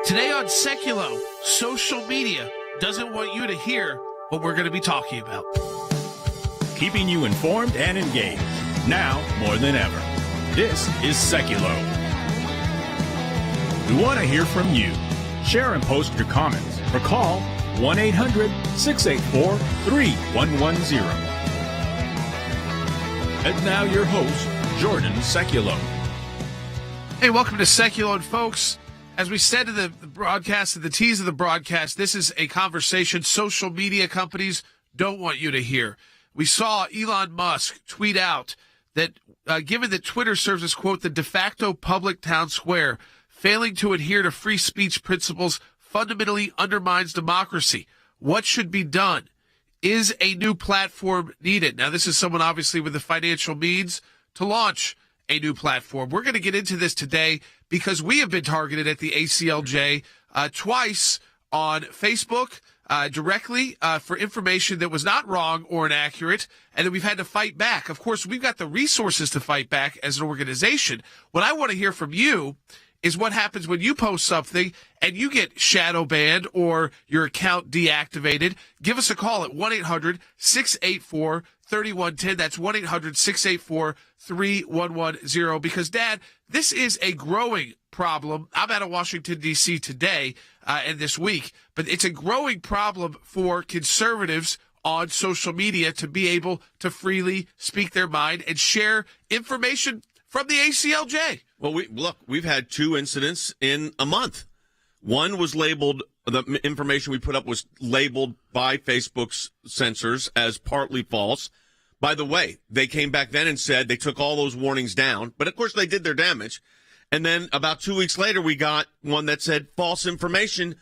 Today on Sekulow, social media doesn't want you to hear what we're going to be talking about. Keeping you informed and engaged, now more than ever. This is Sekulow. We want to hear from you. Share and post your comments or call 1-800-684-3110. And now your host, Jordan Sekulow. Hey, welcome to Sekulow, folks. As we said in the broadcast, in the tease of the broadcast, this is a conversation social media companies don't want you to hear. We saw Elon Musk tweet out that given that Twitter serves as, quote, the de facto public town square, failing to adhere to free speech principles fundamentally undermines democracy. What should be done? Is a new platform needed? Now, this is someone obviously with the financial means to launch a new platform. We're going to get into this today because we have been targeted at the ACLJ twice on Facebook directly for information that was not wrong or inaccurate, and that we've had to fight back. Of course, we've got the resources to fight back as an organization. What I want to hear from you is what happens when you post something and you get shadow banned or your account deactivated. Give us a call at 1-800-684-3110. That's 1-800-684-3110. Because, Dad, this is a growing problem. I'm out of Washington, D.C. today and this week, but it's a growing problem for conservatives on social media to be able to freely speak their mind and share information from the ACLJ. Well, we've had two incidents in a month. One was labeled, the information we put up was labeled by Facebook's censors as partly false. By the way, they came back then and said they took all those warnings down, but of course they did their damage. And then about 2 weeks later, we got one that said false information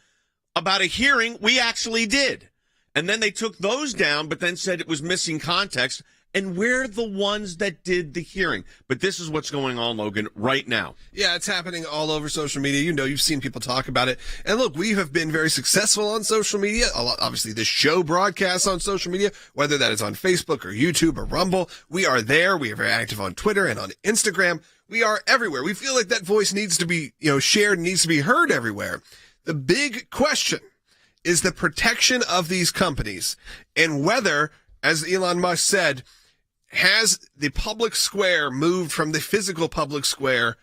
about a hearing we actually did. And then they took those down, but then said it was missing context. And we're the ones that did the hearing. But this is what's going on, Logan, right now. Yeah, it's happening all over social media. You know, you've seen people talk about it. And look, we have been very successful on social media. Obviously, this show broadcasts on social media, whether that is on Facebook or YouTube or Rumble. We are there. We are very active on Twitter and on Instagram. We are everywhere. We feel like that voice needs to be, shared and needs to be heard everywhere. The big question is the protection of these companies and whether, as Elon Musk said, has the public square moved from the physical public square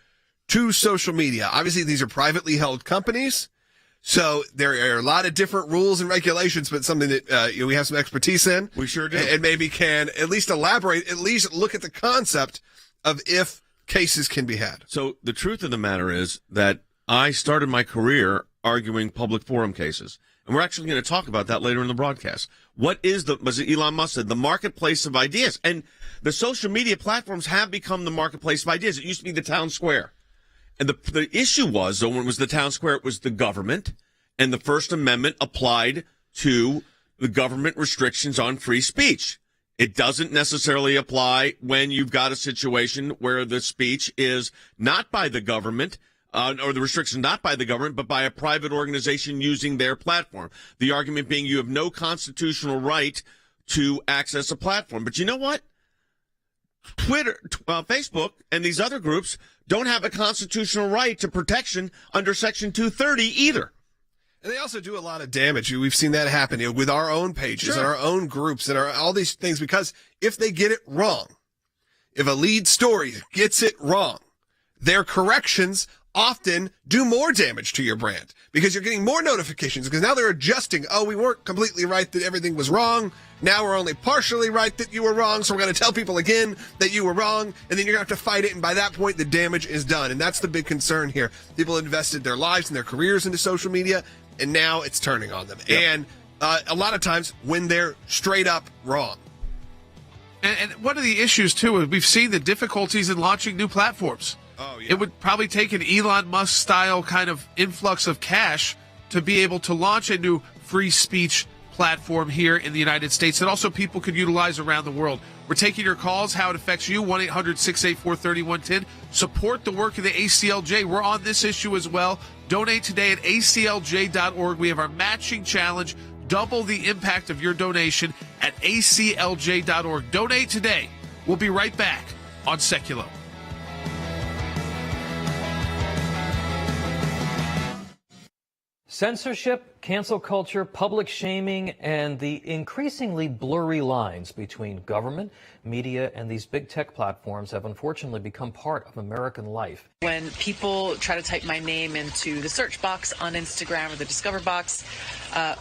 to social media? Obviously, these are privately held companies, so there are a lot of different rules and regulations, but something that we have some expertise in. We sure do. And maybe can at least elaborate, at least look at the concept of if cases can be had. So the truth of the matter is that I started my career arguing public forum cases. And we're actually going to talk about that later in the broadcast. What is was it Elon Musk said, the marketplace of ideas? And the social media platforms have become the marketplace of ideas. It used to be the town square. And the issue was, though, when it was the town square, it was the government. And the First Amendment applied to the government restrictions on free speech. It doesn't necessarily apply when you've got a situation where the speech is not by the government, or the restriction not by the government, but by a private organization using their platform. The argument being you have no constitutional right to access a platform. But you know what? Twitter, Facebook, and these other groups don't have a constitutional right to protection under Section 230 either. And they also do a lot of damage. We've seen that happen with our own pages and our own groups and all these things, because if they get it wrong, if a lead story gets it wrong, their corrections often do more damage to your brand because you're getting more notifications because now they're adjusting. Oh, we weren't completely right that everything was wrong. Now we're only partially right that you were wrong. So we're going to tell people again that you were wrong. And then you're going to have to fight it. And by that point, the damage is done. And that's the big concern here. People invested their lives and their careers into social media, and now it's turning on them. Yep. And a lot of times when they're straight up wrong. And one of the issues, too, is we've seen the difficulties in launching new platforms. Oh, yeah. It would probably take an Elon Musk-style kind of influx of cash to be able to launch a new free speech platform here in the United States that also people could utilize around the world. We're taking your calls, how it affects you, 1-800-684-3110. Support the work of the ACLJ. We're on this issue as well. Donate today at aclj.org. We have our matching challenge. Double the impact of your donation at aclj.org. Donate today. We'll be right back on Sekulow. Censorship, cancel culture, public shaming, and the increasingly blurry lines between government, media, and these big tech platforms have unfortunately become part of American life. When people try to type my name into the search box on Instagram or the Discover box,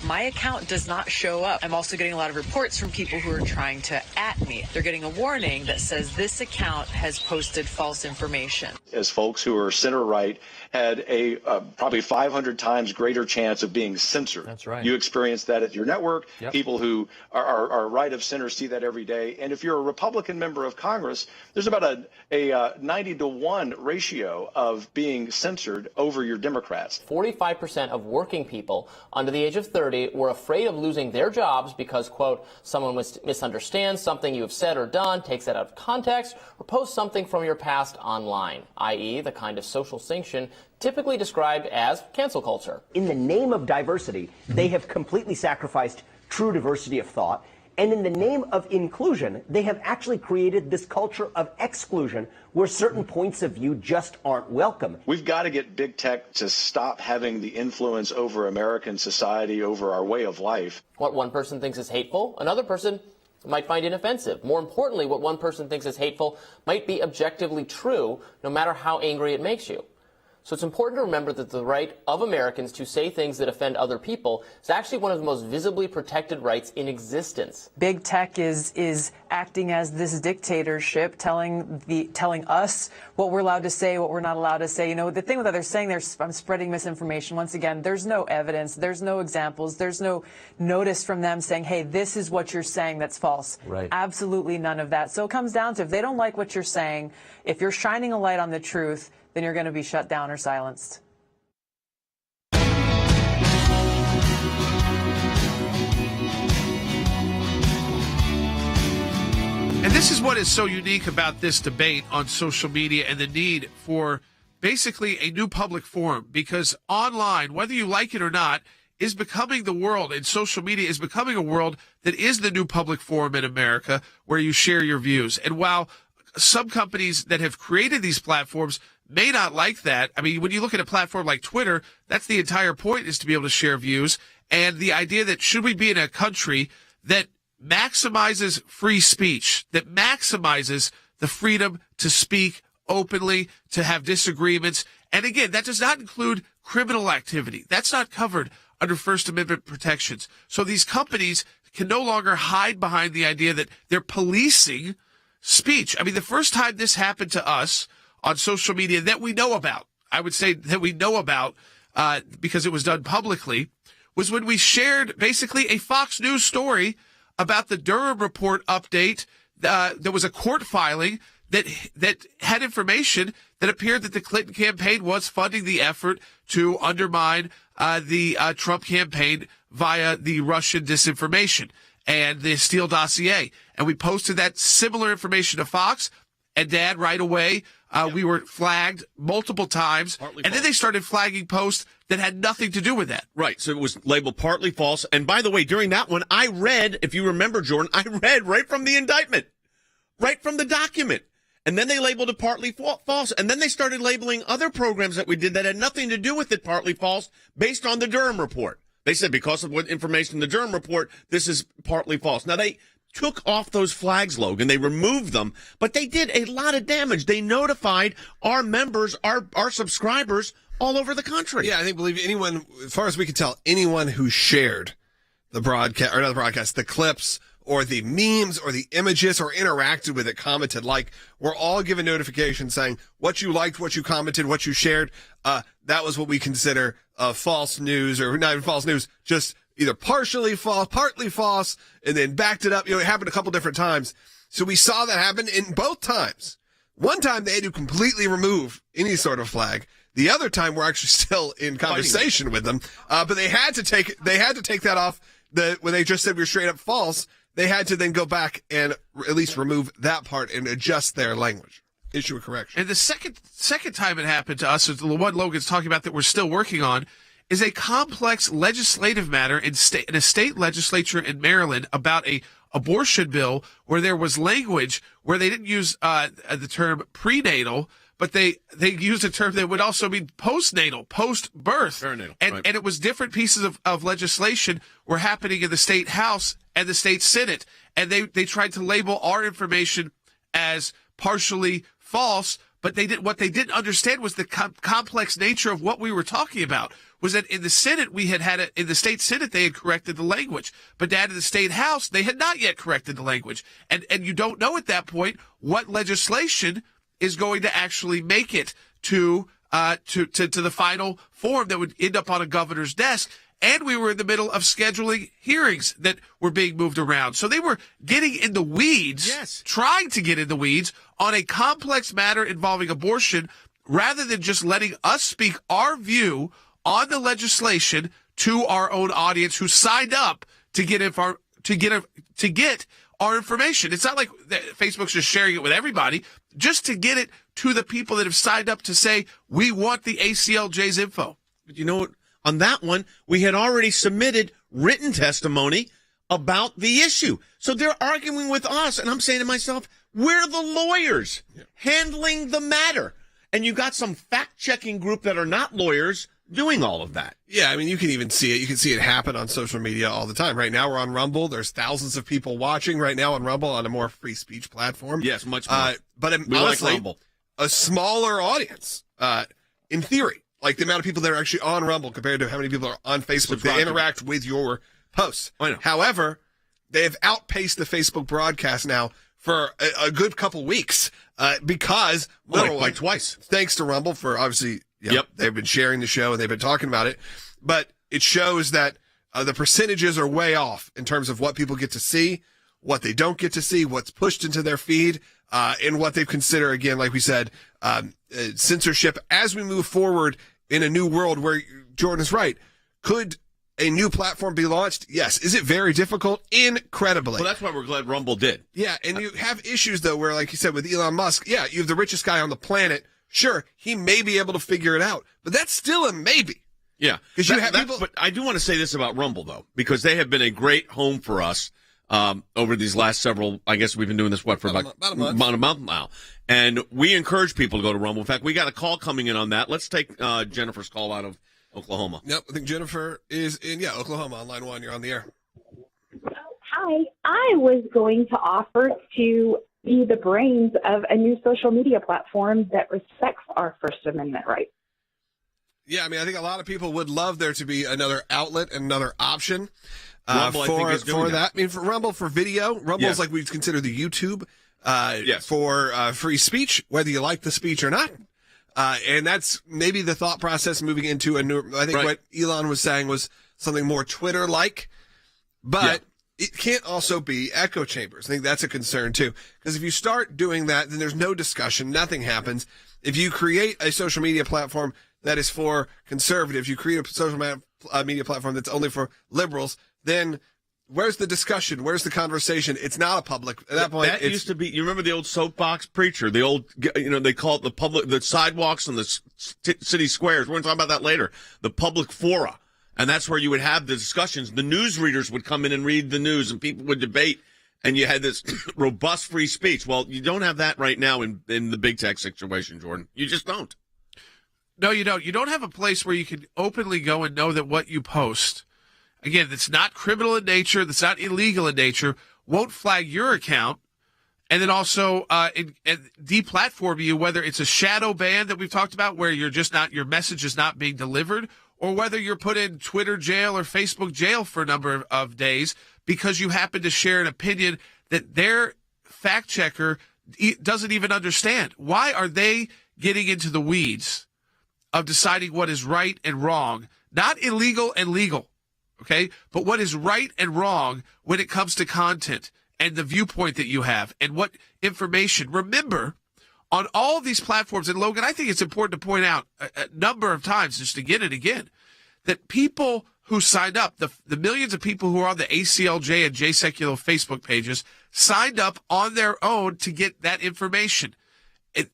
my account does not show up. I'm also getting a lot of reports from people who are trying to @ me. They're getting a warning that says this account has posted false information. As folks who are center-right had a probably 500 times greater chance of being censored. That's right. You experience that at your network. Yep. People who are right of center see that every day. And if you're a Republican member of Congress, there's about a 90-to-1 ratio of being censored over your Democrats. 45% of working people under the age of 30 were afraid of losing their jobs because, quote, someone misunderstands something you have said or done, takes that out of context, or posts something from your past online, i.e. the kind of social sanction typically described as cancel culture. In the name of diversity, they have completely sacrificed true diversity of thought. And in the name of inclusion, they have actually created this culture of exclusion where certain points of view just aren't welcome. We've got to get big tech to stop having the influence over American society, over our way of life. What one person thinks is hateful, another person might find inoffensive. More importantly, what one person thinks is hateful might be objectively true, no matter how angry it makes you. So it's important to remember that the right of Americans to say things that offend other people is actually one of the most visibly protected rights in existence. Big tech is acting as this dictatorship, telling us what we're allowed to say, what we're not allowed to say. You know, the thing with they're saying I'm spreading misinformation. Once again, there's no evidence, there's no examples, there's no notice from them saying, hey, this is what you're saying that's false. Right. Absolutely none of that. So it comes down to if they don't like what you're saying, if you're shining a light on the truth, then you're going to be shut down or silenced. And this is what is so unique about this debate on social media and the need for basically a new public forum, because online, whether you like it or not, is becoming the world, and social media is becoming a world that is the new public forum in America where you share your views. And while some companies that have created these platforms may not like that. I mean, when you look at a platform like Twitter, that's the entire point, is to be able to share views. And the idea that should we be in a country that maximizes free speech, that maximizes the freedom to speak openly, to have disagreements. And again, that does not include criminal activity. That's not covered under First Amendment protections. So these companies can no longer hide behind the idea that they're policing speech. I mean, the first time this happened to us on social media that we know about, I would say that we know about because it was done publicly, was when we shared basically a Fox News story about the Durham report update. There was a court filing that had information that appeared that the Clinton campaign was funding the effort to undermine the Trump campaign via the Russian disinformation and the Steele dossier. And we posted that similar information to Fox, and Dad, right away, we were flagged multiple times. And then they started flagging posts that had nothing to do with that. Right. So it was labeled partly false. And by the way, during that one, I read, if you remember, Jordan, I read right from the indictment, right from the document. And then they labeled it partly false. And then they started labeling other programs that we did that had nothing to do with it partly false based on the Durham report. They said because of what information in the Durham report, this is partly false. Now, they took off those flags, Logan. They removed them, but they did a lot of damage. They notified our members, our subscribers all over the country. Yeah, I think, believe anyone, as far as we can tell, anyone who shared the broadcast, or not the broadcast, the clips, or the memes, or the images, or interacted with it, commented, we're all given notifications saying what you liked, what you commented, what you shared. That was what we consider false news, or not even false news, just either partially false, partly false, and then backed it up. It happened a couple different times. So we saw that happen in both times. One time they had to completely remove any sort of flag. The other time we're actually still in conversation with them. But they had to take that off. When they just said we were straight up false, they had to then go back and at least remove that part and adjust their language. Issue a correction. And the second time it happened to us, the one Logan's talking about that we're still working on, is a complex legislative matter in a state legislature in Maryland about a abortion bill where there was language where they didn't use the term prenatal, but they used a term that would also mean postnatal, post-birth. Perinatal, and it was different pieces of legislation were happening in the state house and the state senate, and they tried to label our information as partially false, but what they didn't understand was the complex nature of what we were talking about. Was that in the Senate, in the state Senate, they had corrected the language, but down in the state house, they had not yet corrected the language. And you don't know at that point what legislation is going to actually make it to the final form that would end up on a governor's desk. And we were in the middle of scheduling hearings that were being moved around. So they were getting in the weeds, trying to get in the weeds on a complex matter involving abortion, rather than just letting us speak our view on the legislation to our own audience who signed up to get our information. It's not like Facebook's just sharing it with everybody, just to get it to the people that have signed up to say, we want the ACLJ's info. But you know what? On that one, we had already submitted written testimony about the issue. So they're arguing with us, and I'm saying to myself, we're the lawyers handling the matter. And you got some fact-checking group that are not lawyers doing all of that. Yeah, I mean, you can even see it. You can see it happen on social media all the time. Right now, we're on Rumble. There's thousands of people watching right now on Rumble, on a more free speech platform. Yes, much more. But we honestly, like Rumble. A smaller audience, in theory. Like the amount of people that are actually on Rumble compared to how many people are on Facebook that interact with your posts. I know. However, they have outpaced the Facebook broadcast now for a good couple weeks because like twice. Thanks to Rumble for obviously, they've been sharing the show and they've been talking about it, but it shows that the percentages are way off in terms of what people get to see, what they don't get to see, what's pushed into their feed, and what they consider, again, like we said, censorship as we move forward in a new world where Jordan is right. Could a new platform be launched? Yes. Is it very difficult? Incredibly. Well, that's why we're glad Rumble did. Yeah, and you have issues, though, where, like you said, with Elon Musk, you have the richest guy on the planet. Sure, he may be able to figure it out, but that's still a maybe. Yeah. Because you have people. But I do want to say this about Rumble, though, because they have been a great home for us over these last several, I guess we've been doing this, for about a month now. And we encourage people to go to Rumble. In fact, we got a call coming in on that. Let's take Jennifer's call out of Oklahoma. Yep, I think Jennifer is in, Oklahoma on line 1. You're on the air. Hi. I was going to offer to be the brains of a new social media platform that respects our First Amendment rights. Yeah, I mean, I think a lot of people would love there to be another outlet and another option Rumble, I think, is doing that. I mean, for Rumble, for video, Rumble is like we consider the YouTube for free speech, whether you like the speech or not. And that's maybe the thought process moving into a new, I think what Elon was saying was something more Twitter-like, but it can't also be echo chambers. I think that's a concern too. Because if you start doing that, then there's no discussion, nothing happens. If you create a social media platform that is for conservatives, you create a social media platform that's only for liberals, then where's the discussion? Where's the conversation? It's not a public. At that point, that used to be. You remember the old soapbox preacher? The old, they call it the sidewalks and the city squares. We're going to talk about that later. The public fora, and that's where you would have the discussions. The news readers would come in and read the news, and people would debate, and you had this robust free speech. Well, you don't have that right now in the big tech situation, Jordan. You just don't. No, you don't. You don't have a place where you can openly go and know that what you post, again, that's not criminal in nature, that's not illegal in nature, won't flag your account, and then also deplatform you, whether it's a shadow ban that we've talked about, where you're just not, your message is not being delivered, or whether you're put in Twitter jail or Facebook jail for a number of days because you happen to share an opinion that their fact checker doesn't even understand. Why are they getting into the weeds of deciding what is right and wrong? Not illegal and legal. Okay, but what is right and wrong when it comes to content and the viewpoint that you have and what information? Remember, on all of these platforms, and Logan, I think it's important to point out a number of times, just again and again, that people who signed up, the millions of people who are on the ACLJ and Sekulow Facebook pages, signed up on their own to get that information.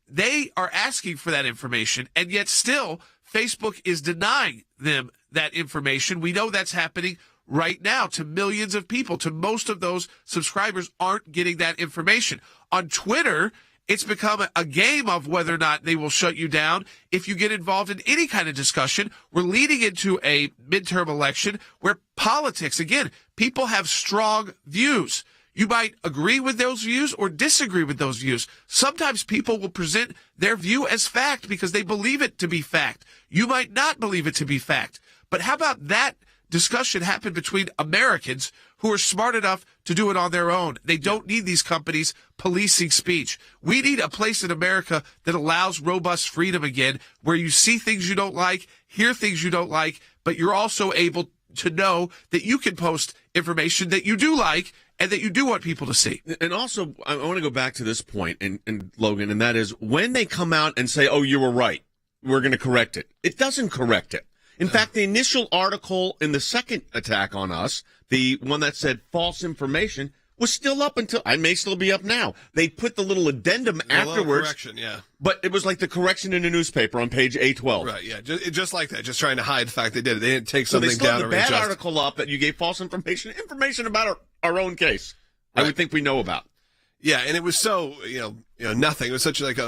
They are asking for that information, and yet still Facebook is denying them that information. We know that's happening right now to millions of people. To most of those subscribers aren't getting that information. On Twitter, It's become a game of whether or not they will shut you down if you get involved in any kind of discussion. We're leading into a midterm election where politics, again, people have strong views. You might agree with those views or disagree with those views. Sometimes people will present their view as fact because they believe it to be fact. You might not believe it to be fact. But how about that discussion happen between Americans who are smart enough to do it on their own? They don't need these companies policing speech. We need a place in America that allows robust freedom again, where you see things you don't like, hear things you don't like, but you're also able to know that you can post information that you do like and that you do want people to see. And also, I want to go back to this point, and Logan, and that is when they come out and say, oh, you were right, we're going to correct it. It doesn't correct it. In fact, the initial article in the second attack on us, the one that said false information, was still up until, I may still be up now. They put the little addendum afterwards. Correction, yeah. But it was like the correction in the newspaper on page A12. Right, yeah. Just like that. Just trying to hide the fact they did it. They didn't take something so they down the or bad readjust. article up that you gave false information about our own case. Right. I would think we know about. Yeah, and it was so, nothing. It was such like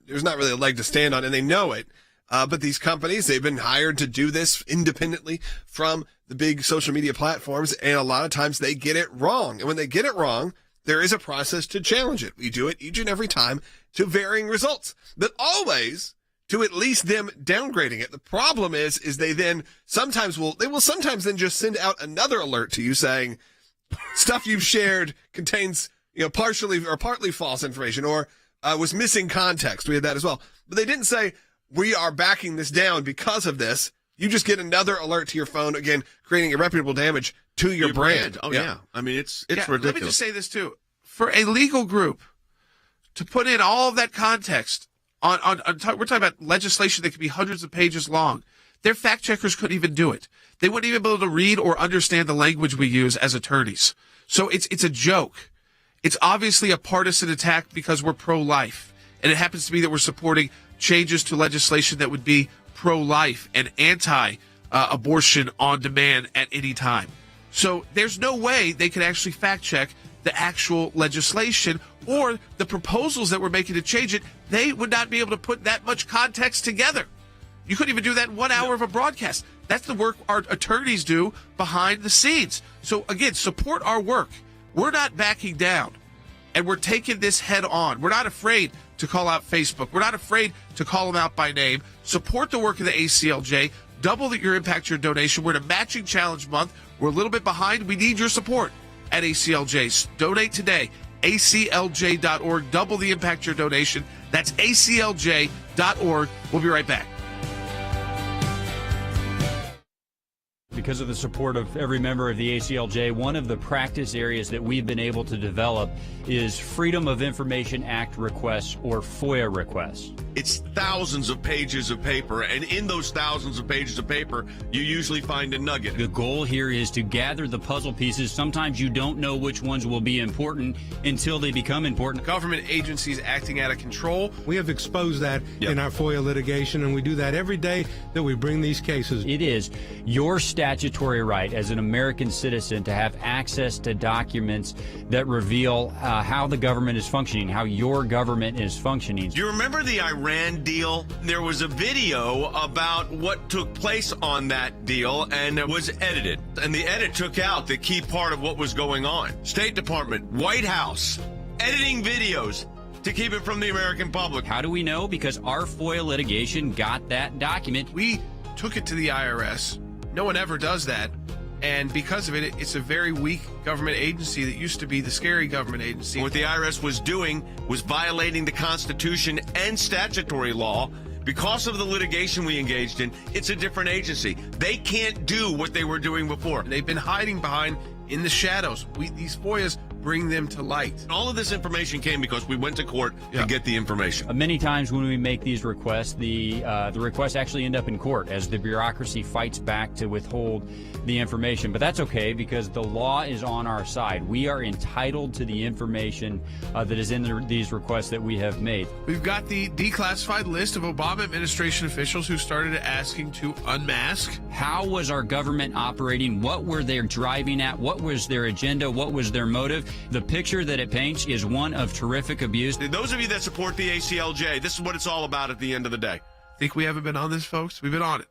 there's not really a leg to stand on, and they know it. But these companies, they've been hired to do this independently from the big social media platforms, and a lot of times they get it wrong. And when they get it wrong, there is a process to challenge it. We do it each and every time to varying results, but always to at least them downgrading it. The problem is they then sometimes will then just send out another alert to you saying stuff you've shared contains, partially or partly false information or was missing context. We had that as well. But they didn't say, we are backing this down because of this. You just get another alert to your phone, again, creating irreparable damage to your brand. Oh, yeah. I mean, it's ridiculous. Let me just say this, too. For a legal group to put in all of that context we're talking about legislation that could be hundreds of pages long. Their fact checkers couldn't even do it. They wouldn't even be able to read or understand the language we use as attorneys. So it's a joke. It's obviously a partisan attack because we're pro-life. And it happens to be that we're supporting changes to legislation that would be pro-life and anti-abortion on demand at any time. So there's no way they could actually fact check the actual legislation or the proposals that we're making to change it. They would not be able to put that much context together. You couldn't even do that in 1 hour of a broadcast. That's the work our attorneys do behind the scenes. So again, support our work. We're not backing down, and we're taking this head on. We're not afraid to call out Facebook. We're not afraid to call them out by name. Support the work of the ACLJ. Double your impact, your donation. We're in a matching challenge month. We're a little bit behind. We need your support at ACLJ. Donate today. ACLJ.org. Double the impact, your donation. That's ACLJ.org. We'll be right back. Because of the support of every member of the ACLJ, one of the practice areas that we've been able to develop is Freedom of Information Act requests, or FOIA requests. It's thousands of pages of paper, and in those thousands of pages of paper, you usually find a nugget. The goal here is to gather the puzzle pieces. Sometimes you don't know which ones will be important until they become important. Government agencies acting out of control. We have exposed that in our FOIA litigation, and we do that every day that we bring these cases. It is your statutory right as an American citizen to have access to documents that reveal how the government is functioning, how your government is functioning. Do you remember the Iran deal? There was a video about what took place on that deal, and it was edited. And the edit took out the key part of what was going on. State Department, White House, editing videos to keep it from the American public. How do we know? Because our FOIA litigation got that document. We took it to the IRS. No one ever does that. And because of it, it's a very weak government agency that used to be the scary government agency. What the IRS was doing was violating the Constitution and statutory law. Because of the litigation we engaged in, it's a different agency. They can't do what they were doing before. They've been hiding behind in the shadows. These FOIAs bring them to light. All of this information came because we went to court to get the information. Many times when we make these requests, the requests actually end up in court as the bureaucracy fights back to withhold the information. But that's okay because the law is on our side. We are entitled to the information that is in these requests that we have made. We've got the declassified list of Obama administration officials who started asking to unmask. How was our government operating? What were they driving at? What was their agenda? What was their motive? The picture that it paints is one of terrific abuse. Those of you that support the ACLJ, this is what it's all about at the end of the day. Think we haven't been on this, folks? We've been on it.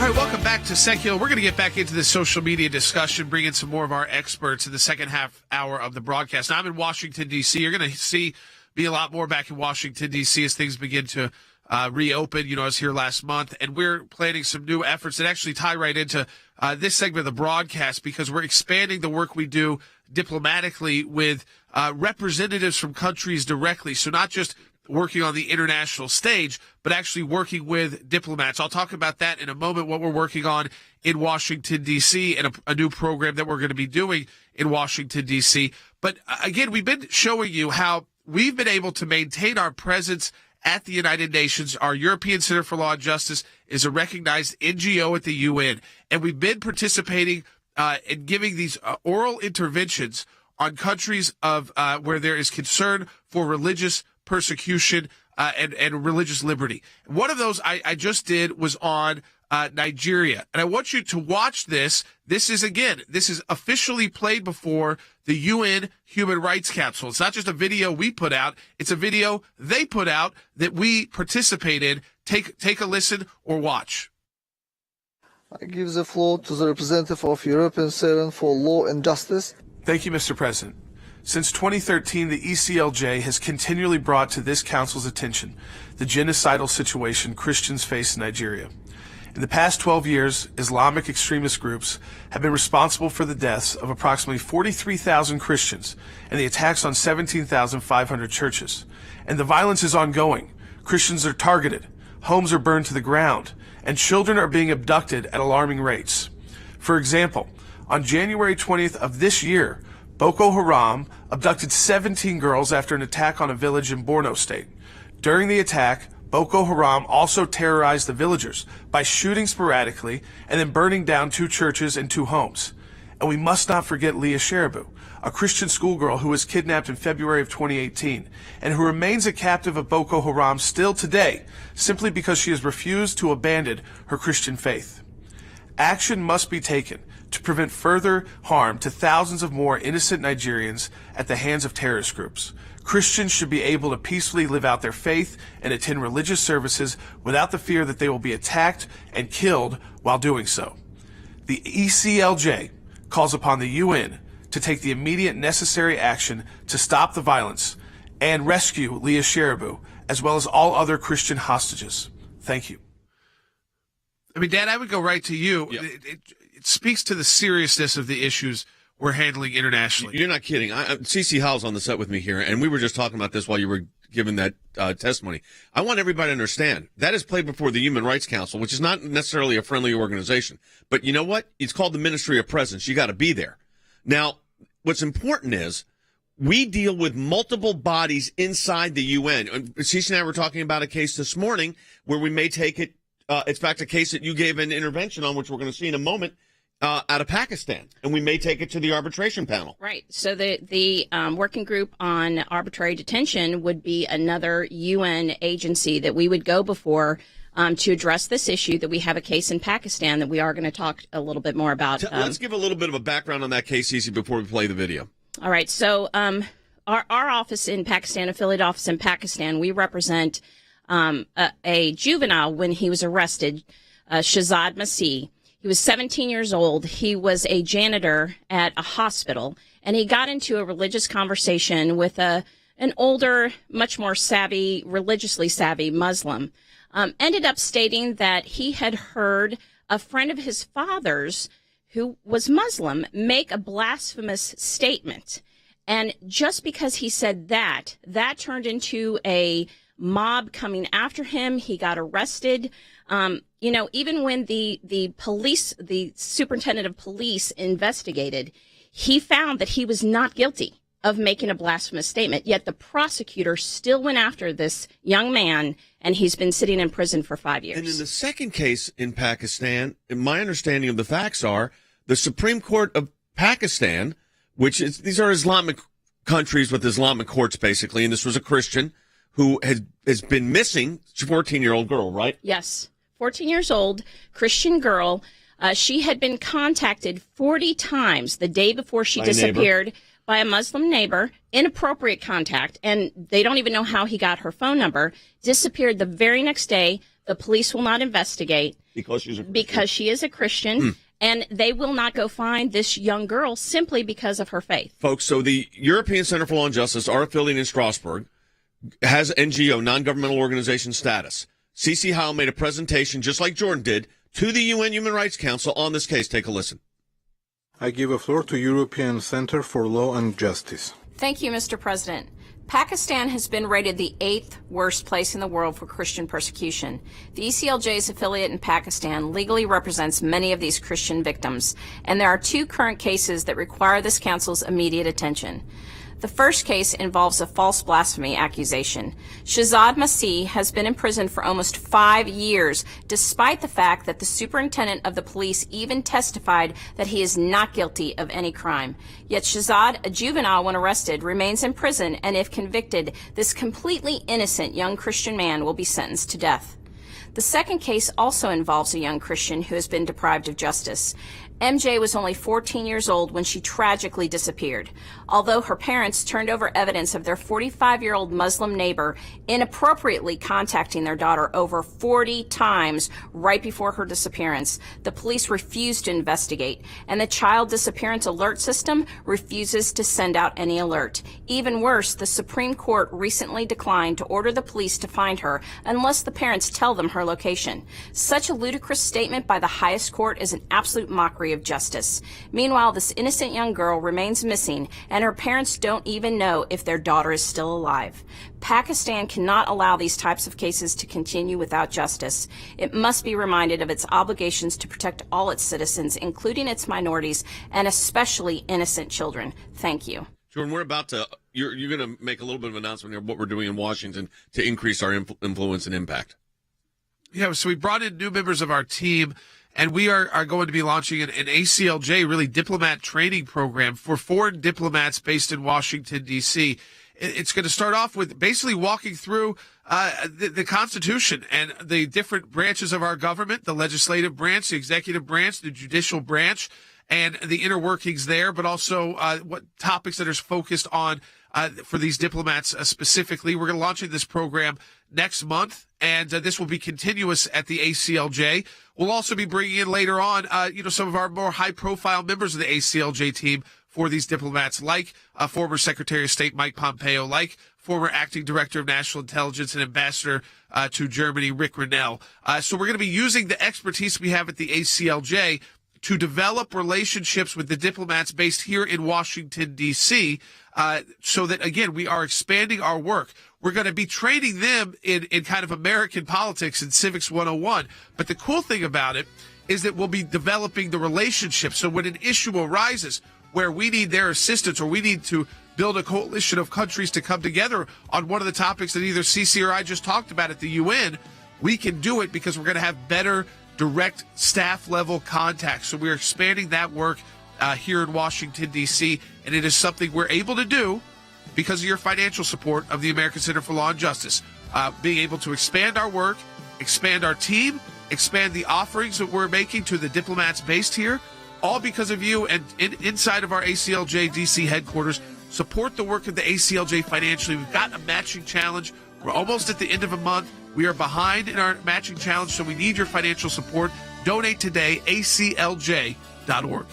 All right, welcome back to Sekulow. We're going to get back into the social media discussion, bring in some more of our experts in the second half hour of the broadcast. Now, I'm in Washington, D.C. You're going to see me a lot more back in Washington, D.C. as things begin to reopen. I was here last month, and we're planning some new efforts that actually tie right into this segment of the broadcast, because we're expanding the work we do diplomatically with representatives from countries directly. So not just working on the international stage, but actually working with diplomats. I'll talk about that in a moment, what we're working on in Washington, D.C., and a new program that we're going to be doing in Washington, D.C. But again, we've been showing you how we've been able to maintain our presence at the United Nations. Our European Center for Law and Justice is a recognized NGO at the UN, and we've been participating in giving these oral interventions on countries of where there is concern for religious persecution and religious liberty. One of those I just did was on Nigeria. And I want you to watch this. This is officially played before the UN Human Rights Council. It's not just a video we put out. It's a video they put out that we participated. Take a listen or watch. I give the floor to the representative of European Center for Law and Justice. Thank you, Mr. President. Since 2013, the ACLJ has continually brought to this council's attention the genocidal situation Christians face in Nigeria. In the past 12 years, Islamic extremist groups have been responsible for the deaths of approximately 43,000 Christians and the attacks on 17,500 churches. And the violence is ongoing. Christians are targeted, homes are burned to the ground, and children are being abducted at alarming rates. For example, on January 20th of this year, Boko Haram abducted 17 girls after an attack on a village in Borno State. During the attack, Boko Haram also terrorized the villagers by shooting sporadically and then burning down 2 churches and 2 homes. And we must not forget Leah Sheribu, a Christian schoolgirl who was kidnapped in February of 2018 and who remains a captive of Boko Haram still today, simply because she has refused to abandon her Christian faith. Action must be taken to prevent further harm to thousands of more innocent Nigerians at the hands of terrorist groups. Christians should be able to peacefully live out their faith and attend religious services without the fear that they will be attacked and killed while doing so. The ACLJ calls upon the UN to take the immediate necessary action to stop the violence and rescue Leah Sheribu, as well as all other Christian hostages. Thank you. I mean, Dad, I would go right to you. Yeah. It speaks to the seriousness of the issues we're handling internationally. You're not kidding. CeCe Howell's on the set with me here, and we were just talking about this while you were giving that testimony. I want everybody to understand that is played before the Human Rights Council, which is not necessarily a friendly organization. But you know what? It's called the Ministry of Presence. You got to be there. Now, what's important is we deal with multiple bodies inside the UN. CeCe and I were talking about a case this morning where we may take it. In fact, a case that you gave an intervention on, which we're going to see in a moment, out of Pakistan, and we may take it to the arbitration panel. Right. So the working group on arbitrary detention would be another UN agency that we would go before to address this issue, that we have a case in Pakistan that we are going to talk a little bit more about. Let's give a little bit of a background on that case, CeCe, before we play the video. All right. So our office in Pakistan, affiliate office in Pakistan, we represent a juvenile when he was arrested, Shahzad Masih. He was 17 years old. He was a janitor at a hospital, and he got into a religious conversation with an older, much more savvy, religiously savvy Muslim. Ended up stating that he had heard a friend of his father's, who was Muslim, make a blasphemous statement. And just because he said that turned into a mob coming after him. He got arrested. Even when the police, the superintendent of police investigated, he found that he was not guilty of making a blasphemous statement. Yet the prosecutor still went after this young man, and he's been sitting in prison for 5 years. And in the second case in Pakistan, my understanding of the facts are the Supreme Court of Pakistan, these are Islamic countries with Islamic courts, basically, and this was a Christian who had has been missing. She's a 14-year-old girl, right? Yes. 14 years old, Christian girl. She had been contacted 40 times the day before she disappeared by a Muslim neighbor, inappropriate contact, and they don't even know how he got her phone number. Disappeared the very next day. The police will not investigate. Because she's a Christian. Because she is a Christian, and they will not go find this young girl simply because of her faith. Folks, so the European Center for Law and Justice, our affiliate in Strasbourg, has NGO, non-governmental organization status. CeCe Howell made a presentation, just like Jordan did, to the UN Human Rights Council on this case. Take a listen. I give a floor to European Center for Law and Justice. Thank you, Mr. President. Pakistan has been rated the 8th worst place in the world for Christian persecution. The ACLJ's affiliate in Pakistan legally represents many of these Christian victims, and there are 2 current cases that require this council's immediate attention. The first case involves a false blasphemy accusation. Shahzad Masih has been in prison for almost 5 years, despite the fact that the superintendent of the police even testified that he is not guilty of any crime. Yet Shahzad, a juvenile when arrested, remains in prison, and if convicted, this completely innocent young Christian man will be sentenced to death. The second case also involves a young Christian who has been deprived of justice. MJ was only 14 years old when she tragically disappeared. Although her parents turned over evidence of their 45-year-old Muslim neighbor inappropriately contacting their daughter over 40 times right before her disappearance, the police refused to investigate, and the child disappearance alert system refuses to send out any alert. Even worse, the Supreme Court recently declined to order the police to find her unless the parents tell them her location. Such a ludicrous statement by the highest court is an absolute mockery of justice. Meanwhile, this innocent young girl remains missing, and her parents don't even know if their daughter is still alive. Pakistan cannot allow these types of cases to continue without justice. It must be reminded of its obligations to protect all its citizens, including its minorities, and especially innocent children. Thank you. Jordan, we're about to, you're going to make a little bit of an announcement here of what we're doing in Washington to increase our influence and impact. Yeah, so we brought in new members of our team, and we are going to be launching an ACLJ, really diplomat training program for foreign diplomats based in Washington, D.C. It's going to start off with basically walking through the Constitution and the different branches of our government, the legislative branch, the executive branch, the judicial branch, and the inner workings there, but also what topics that are focused on for these diplomats specifically. We're going to launch this program next month, and this will be continuous at the ACLJ. We'll also be bringing in later on, some of our more high-profile members of the ACLJ team for these diplomats, like former Secretary of State Mike Pompeo, like former Acting Director of National Intelligence and Ambassador to Germany, Rick Grenell. So we're going to be using the expertise we have at the ACLJ to develop relationships with the diplomats based here in Washington, D.C., so that, again, we are expanding our work. We're going to be training them in kind of American politics and civics 101. But the cool thing about it is that we'll be developing the relationship. So when an issue arises where we need their assistance or we need to build a coalition of countries to come together on one of the topics that either CeCe or I just talked about at the UN, we can do it because we're going to have better direct staff level contact. So we're expanding that work here in Washington, D.C., and it is something we're able to do because of your financial support of the American Center for Law and Justice. Being able to expand our work, expand our team, expand the offerings that we're making to the diplomats based here, all because of you and inside of our ACLJ D.C. headquarters. Support the work of the ACLJ financially. We've got a matching challenge. We're almost at the end of a month. We are behind in our matching challenge, so we need your financial support. Donate today, aclj.org.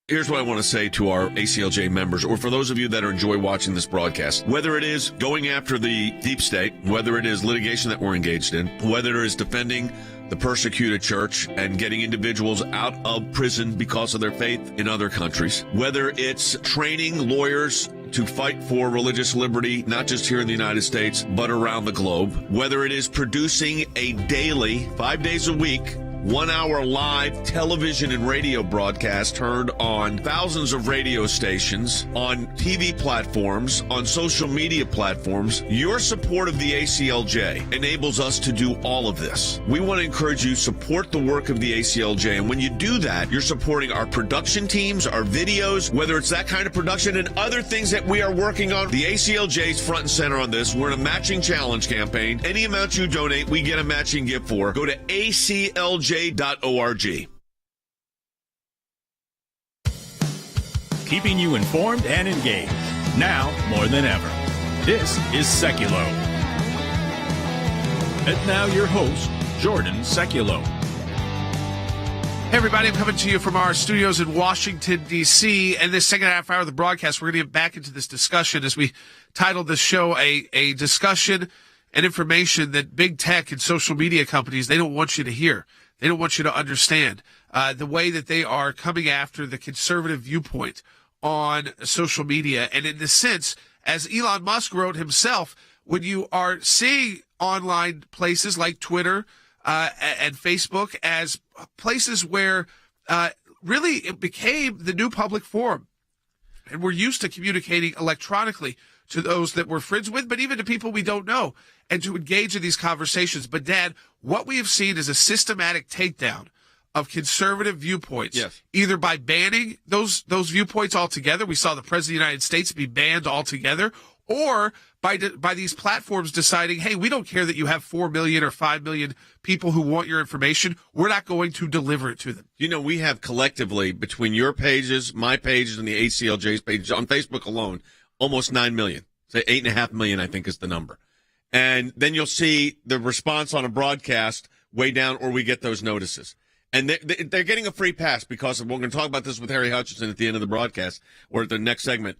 Here's what I want to say to our ACLJ members, or for those of you that enjoy watching this broadcast. Whether it is going after the deep state, whether it is litigation that we're engaged in, whether it is defending the persecuted church and getting individuals out of prison because of their faith in other countries, whether it's training lawyers to fight for religious liberty, not just here in the United States, but around the globe, whether it is producing a daily, 5 days a week, 1-hour live television and radio broadcast heard on thousands of radio stations, on TV platforms, on social media platforms. Your support of the ACLJ enables us to do all of this. We want to encourage you to support the work of the ACLJ, and when you do that, you're supporting our production teams, our videos, whether it's that kind of production and other things that we are working on. The ACLJ is front and center on this. We're in a matching challenge campaign. Any amount you donate, we get a matching gift for. Go to ACLJ.org. Keeping you informed and engaged, now more than ever. This is Sekulow. And now your host, Jordan Sekulow. Hey everybody, I'm coming to you from our studios in Washington, D.C., and this second half hour of the broadcast, we're going to get back into this discussion as we titled this show a discussion and information that big tech and social media companies, they don't want you to hear. They don't want you to understand the way that they are coming after the conservative viewpoint on social media. And in the sense, as Elon Musk wrote himself, when you are seeing online places like Twitter and Facebook as places where really it became the new public forum, and we're used to communicating electronically to those that we're friends with, but even to people we don't know, and to engage in these conversations. But, Dad, what we have seen is a systematic takedown of conservative viewpoints, yes, either by banning those viewpoints altogether. We saw the President of the United States be banned altogether, or by these platforms deciding, hey, we don't care that you have 4 million or 5 million people who want your information. We're not going to deliver it to them. You know, we have collectively, between your pages, my pages, and the ACLJ's pages, on Facebook alone, almost 9 million. Say 8.5 million, I think, is the number. And then you'll see the response on a broadcast way down, or we get those notices. And they're getting a free pass because of, we're going to talk about this with Harry Hutchinson at the end of the broadcast, or at the next segment,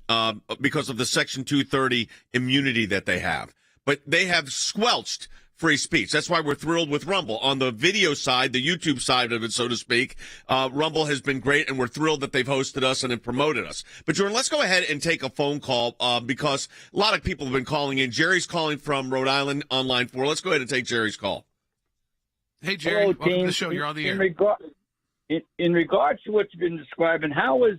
because of the Section 230 immunity that they have. But they have squelched free speech. That's why we're thrilled with Rumble. On the video side, the YouTube side of it, so to speak, Rumble has been great, and we're thrilled that they've hosted us and have promoted us. But, Jordan, let's go ahead and take a phone call because a lot of people have been calling in. Jerry's calling from Rhode Island on line 4. Let's go ahead and take Jerry's call. Hey, Jerry. Hello, welcome to the show. You're on the air. In regards to what you've been describing, how is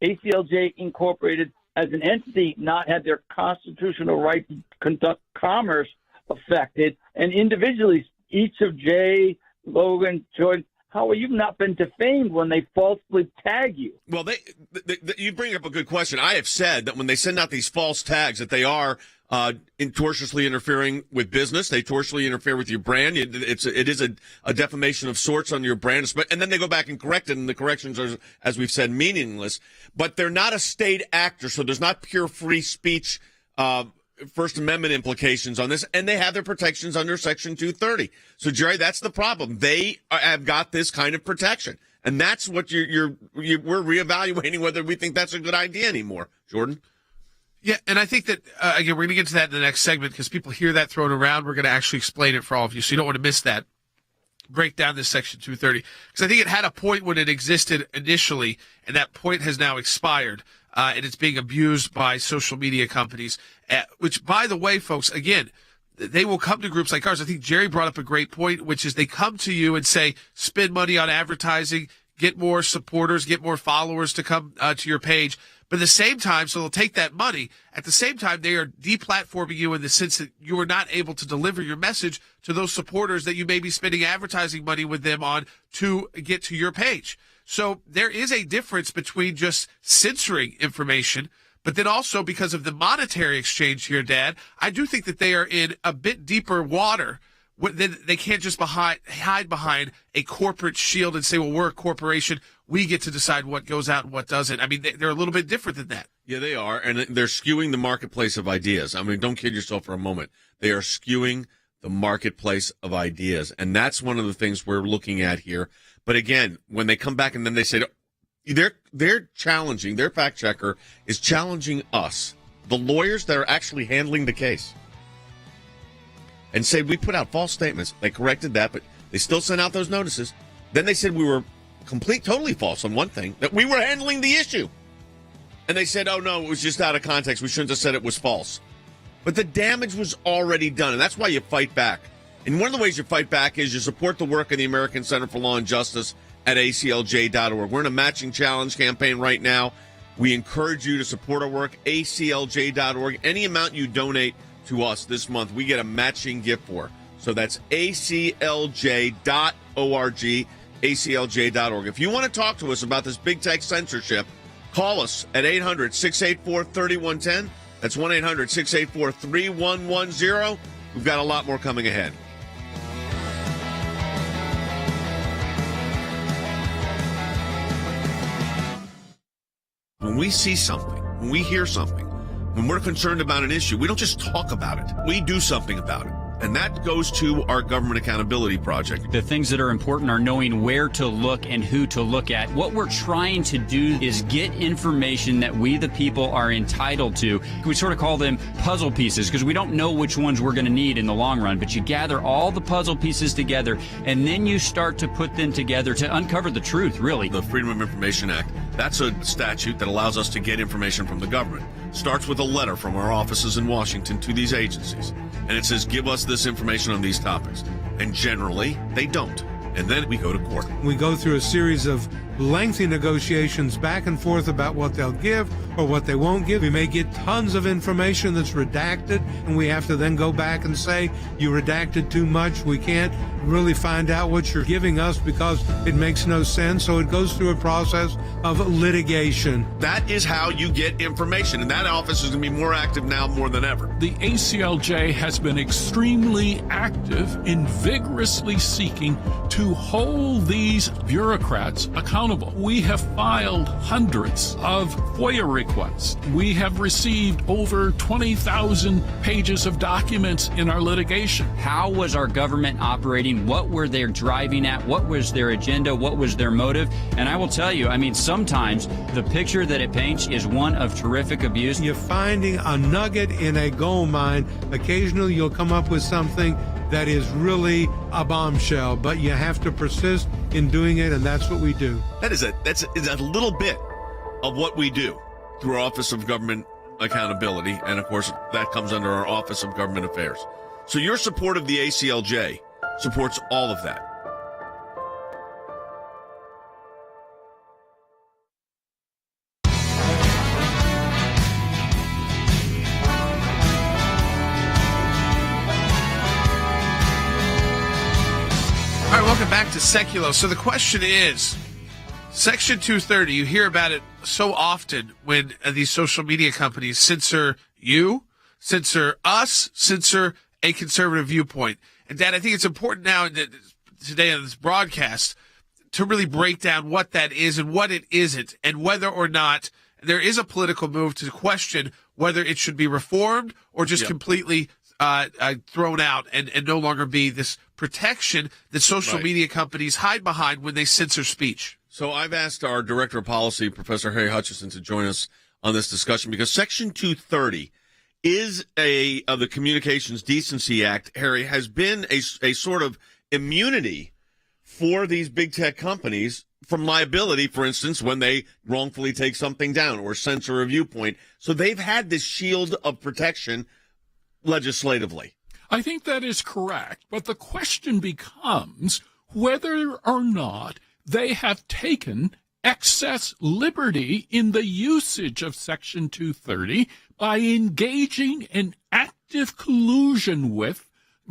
ACLJ Incorporated as an entity not had their constitutional right to conduct commerce affected, and individually, each of Jay, Logan, Jordan, how have you not been defamed when they falsely tag you? Well, you bring up a good question. I have said that when they send out these false tags, that they are tortiously interfering with business. They tortiously interfere with your brand. It is a defamation of sorts on your brand. And then they go back and correct it, and the corrections are, as we've said, meaningless. But they're not a state actor, so there's not pure free speech First Amendment implications on this, and they have their protections under Section 230. So, Jerry, that's the problem. They have got this kind of protection, and that's what we're reevaluating whether we think that's a good idea anymore. Jordan? Yeah, and I think that, again, we're going to get to that in the next segment because people hear that thrown around. We're going to actually explain it for all of you, so you don't want to miss that. Break down this Section 230, because I think it had a point when it existed initially, and that point has now expired, and it's being abused by social media companies, which, by the way, folks, again, they will come to groups like ours. I think Jerry brought up a great point, which is they come to you and say, spend money on advertising, get more supporters, get more followers to come to your page. But at the same time, so they'll take that money. At the same time, they are deplatforming you in the sense that you are not able to deliver your message to those supporters that you may be spending advertising money with them on to get to your page. So there is a difference between just censoring information, but then also because of the monetary exchange here, Dad, I do think that they are in a bit deeper water. They can't just hide behind a corporate shield and say, well, we're a corporation. We get to decide what goes out and what doesn't. I mean, they're a little bit different than that. Yeah, they are, and they're skewing the marketplace of ideas. I mean, don't kid yourself for a moment. They are skewing the marketplace of ideas, and that's one of the things we're looking at here. But again, when they come back and then they say, they're challenging, their fact checker is challenging us, the lawyers that are actually handling the case, and say we put out false statements. They corrected that, but they still sent out those notices. Then they said we were totally false on one thing, that we were handling the issue. And they said, oh, no, it was just out of context. We shouldn't have said it was false. But the damage was already done, and that's why you fight back. And one of the ways you fight back is you support the work of the American Center for Law and Justice at ACLJ.org. We're in a matching challenge campaign right now. We encourage you to support our work, ACLJ.org. Any amount you donate to us this month, we get a matching gift for. So that's ACLJ.org, ACLJ.org. If you want to talk to us about this big tech censorship, call us at 800-684-3110. That's 1-800-684-3110. We've got a lot more coming ahead. When we see something, when we hear something, when we're concerned about an issue, we don't just talk about it. We do something about it. And that goes to our Government Accountability Project. The things that are important are knowing where to look and who to look at. What we're trying to do is get information that we, the people, are entitled to. We sort of call them puzzle pieces because we don't know which ones we're going to need in the long run. But you gather all the puzzle pieces together, and then you start to put them together to uncover the truth, really. The Freedom of Information Act, that's a statute that allows us to get information from the government. Starts with a letter from our offices in Washington to these agencies. And it says, give us this information on these topics. And generally, they don't. And then we go to court. We go through a series of lengthy negotiations back and forth about what they'll give or what they won't give. We may get tons of information that's redacted, and we have to then go back and say, you redacted too much. We can't really find out what you're giving us because it makes no sense. So it goes through a process of litigation. That is how you get information, and that office is going to be more active now more than ever. The ACLJ has been extremely active in vigorously seeking to hold these bureaucrats accountable. We have filed hundreds of FOIA requests. We have received over 20,000 pages of documents in our litigation. How was our government operating? What were they driving at? What was their agenda? What was their motive? And I will tell you, I mean, sometimes the picture that it paints is one of terrific abuse. You're finding a nugget in a gold mine. Occasionally you'll come up with something that is really a bombshell, but you have to persist in doing it, and that's what we do. That's a little bit of what we do through our Office of Government Accountability, and of course that comes under our Office of Government Affairs. So your support of the ACLJ supports all of that. All right, welcome back to Sekulow. So the question is, Section 230, you hear about it so often when these social media companies censor you, censor us, censor a conservative viewpoint. And, Dad, I think it's important now today on this broadcast to really break down what that is and what it isn't, and whether or not there is a political move to question whether it should be reformed or just completely thrown out and no longer be this protection that social media companies hide behind when they censor speech. So I've asked our Director of Policy, Professor Harry Hutchison, to join us on this discussion because Section 230 is of the Communications Decency Act, Harry, has been a sort of immunity for these big tech companies from liability, for instance, when they wrongfully take something down or censor a viewpoint. So they've had this shield of protection legislatively. I think that is correct, but the question becomes whether or not they have taken excess liberty in the usage of Section 230 by engaging in active collusion with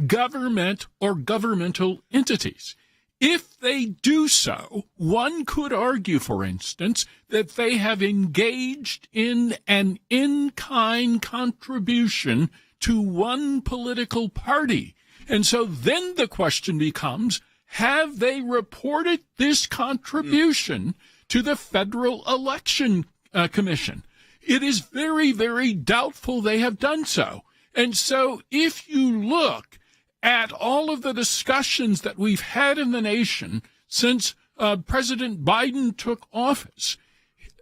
government or governmental entities. If they do so, one could argue, for instance, that they have engaged in an in-kind contribution to one political party. And so then the question becomes, have they reported this contribution to the Federal Election Commission? It is very, very doubtful they have done so. And so if you look at all of the discussions that we've had in the nation since President Biden took office,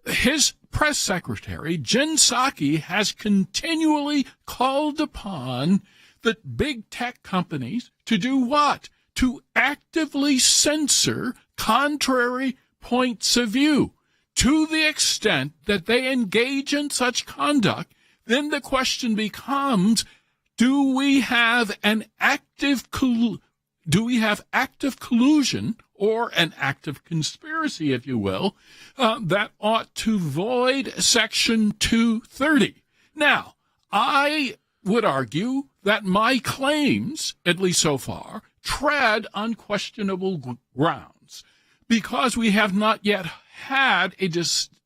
his press secretary, Jen Psaki, has continually called upon the big tech companies to do what? To actively censor contrary points of view. To the extent that they engage in such conduct, then the question becomes, do we have active collusion or an active conspiracy, if you will, that ought to void Section 230? Now, I would argue that my claims, at least so far, tread on questionable grounds because we have not yet had a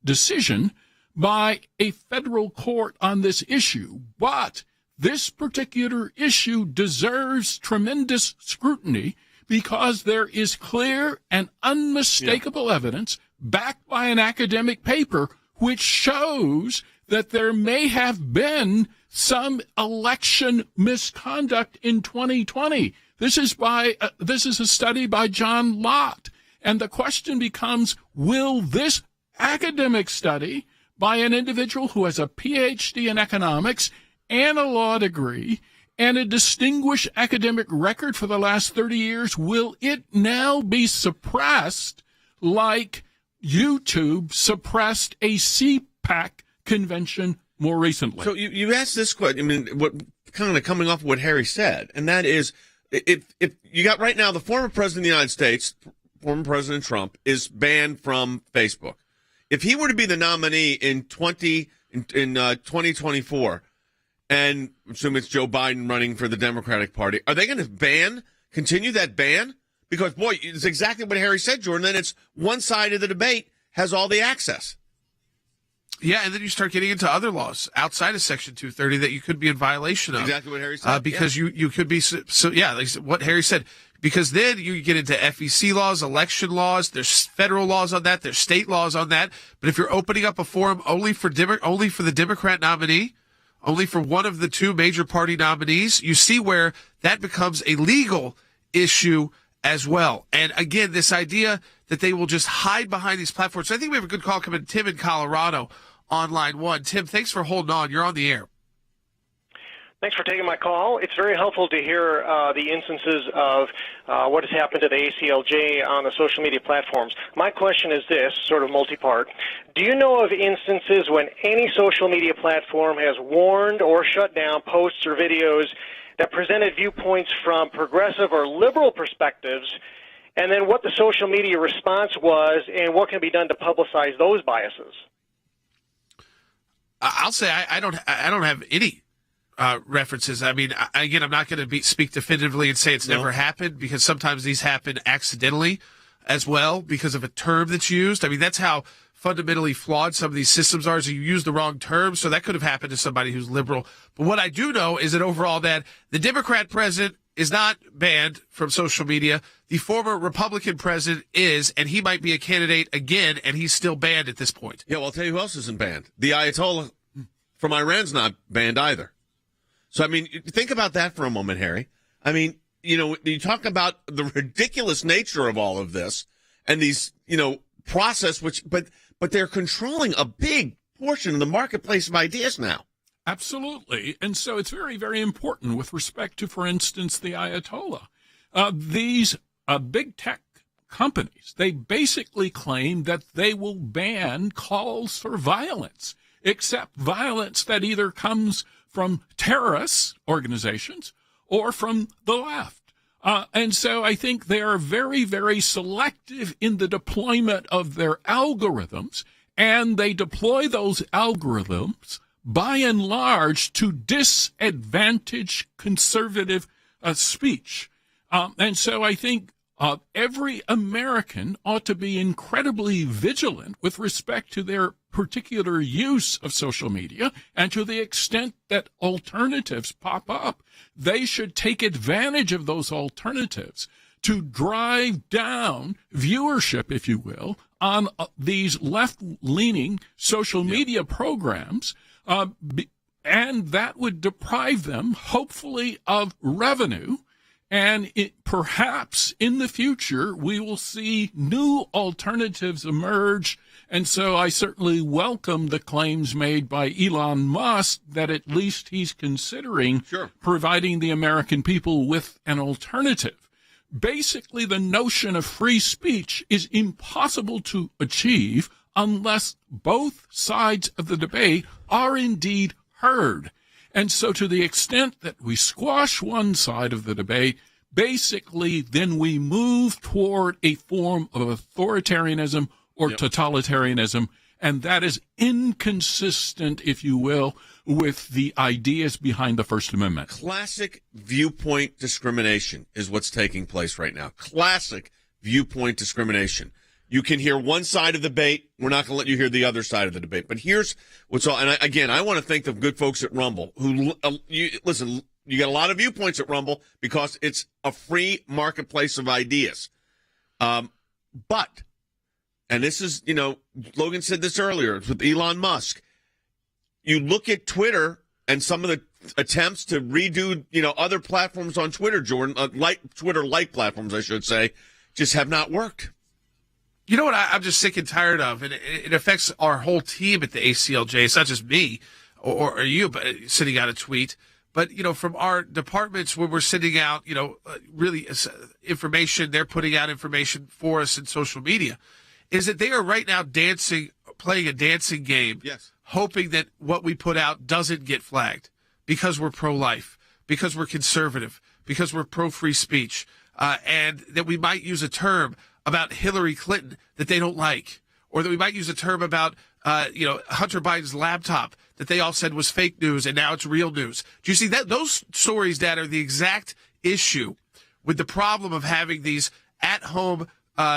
decision by a federal court on this issue. But this particular issue deserves tremendous scrutiny because there is clear and unmistakable evidence backed by an academic paper which shows that there may have been some election misconduct in 2020. This is a study by John Lott. And the question becomes, will this academic study by an individual who has a PhD in economics and a law degree and a distinguished academic record for the last 30 years, will it now be suppressed like YouTube suppressed a CPAC convention more recently? So you asked this question, I mean, what kind of coming off of what Harry said, and that is, if you got right now the former president of the United States, former President Trump, is banned from Facebook. If he were to be the nominee in 2024, and assume it's Joe Biden running for the Democratic Party, are they going to continue that ban? Because, boy, it's exactly what Harry said, Jordan. Then it's one side of the debate has all the access. Yeah, and then you start getting into other laws outside of Section 230 that you could be in violation of. Exactly what Harry said. Because you could be, like what Harry said, because then you get into FEC laws, election laws, there's federal laws on that, there's state laws on that. But if you're opening up a forum only for the Democrat nominee, only for one of the two major party nominees, you see where that becomes a legal issue as well. And again, this idea that they will just hide behind these platforms. So I think we have a good call coming. Tim in Colorado on line one. Tim, thanks for holding on. You're on the air. Thanks for taking my call. It's very helpful to hear the instances of what has happened to the ACLJ on the social media platforms. My question is this, sort of multi-part. Do you know of instances when any social media platform has warned or shut down posts or videos that presented viewpoints from progressive or liberal perspectives, and then what the social media response was and what can be done to publicize those biases? I'll say I don't have any references. I mean, again, I'm not going to speak definitively and say it's never happened, because sometimes these happen accidentally as well because of a term that's used. I mean, that's how fundamentally flawed some of these systems are, is you use the wrong term. So that could have happened to somebody who's liberal. But what I do know is that overall that the Democrat president is not banned from social media. The former Republican president is, and he might be a candidate again, and he's still banned at this point. Yeah, well, I'll tell you who else isn't banned. The Ayatollah from Iran's not banned either. So, I mean, think about that for a moment, Harry. I mean, you talk about the ridiculous nature of all of this and these, process, but they're controlling a big portion of the marketplace of ideas now. Absolutely. And so it's very, very important with respect to, for instance, the Ayatollah. These big tech companies, they basically claim that they will ban calls for violence, except violence that either comes from terrorist organizations or from the left. And so I think they are very, very selective in the deployment of their algorithms, and they deploy those algorithms by and large to disadvantage conservative speech. And so I think every American ought to be incredibly vigilant with respect to their particular use of social media, and to the extent that alternatives pop up, they should take advantage of those alternatives to drive down viewership, if you will, on these left-leaning social media programs, and that would deprive them, hopefully, of revenue. And perhaps in the future, we will see new alternatives emerge. And so I certainly welcome the claims made by Elon Musk that at least he's considering providing the American people with an alternative. Basically, the notion of free speech is impossible to achieve unless both sides of the debate are indeed heard. And so to the extent that we squash one side of the debate, basically then we move toward a form of authoritarianism or totalitarianism, and that is inconsistent, if you will, with the ideas behind the First Amendment. Classic viewpoint discrimination is what's taking place right now. Classic viewpoint discrimination. You can hear one side of the debate. We're not going to let you hear the other side of the debate. But here's what's all. And I want to thank the good folks at Rumble who listen. You got a lot of viewpoints at Rumble because it's a free marketplace of ideas. But, and this is, Logan said this earlier with Elon Musk. You look at Twitter and some of the attempts to redo, other platforms on Twitter, Jordan, Twitter-like platforms, I should say, just have not worked. You know what I'm just sick and tired of, and it affects our whole team at the ACLJ. It's not just me or you but sending out a tweet, but, from our departments when we're sending out, really information, they're putting out information for us in social media, is that they are right now playing a dancing game, hoping that what we put out doesn't get flagged because we're pro-life, because we're conservative, because we're pro-free speech, and that we might use a term about Hillary Clinton that they don't like, or that we might use a term about, Hunter Biden's laptop that they all said was fake news and now it's real news. Do you see that? Those stories, Dad, are the exact issue with the problem of having these at-home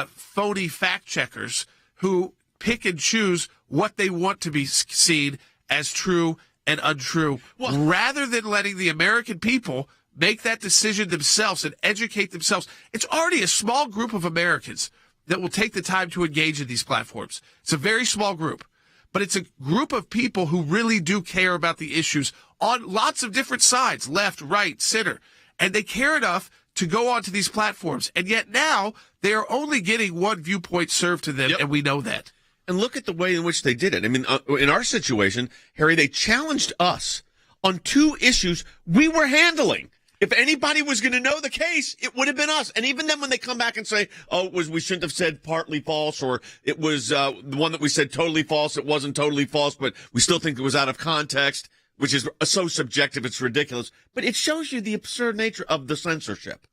phony fact checkers who pick and choose what they want to be seen as true and untrue, rather than letting the American people make that decision themselves and educate themselves. It's already a small group of Americans that will take the time to engage in these platforms. It's a very small group, but it's a group of people who really do care about the issues on lots of different sides, left, right, center, and they care enough to go onto these platforms. And yet now they are only getting one viewpoint served to them, and we know that. And look at the way in which they did it. I mean, in our situation, Harry, they challenged us on two issues we were handling. If anybody was going to know the case, it would have been us. And even then when they come back and say, we shouldn't have said partly false, or it was the one that we said totally false, it wasn't totally false, but we still think it was out of context, which is so subjective, it's ridiculous. But it shows you the absurd nature of the censorship.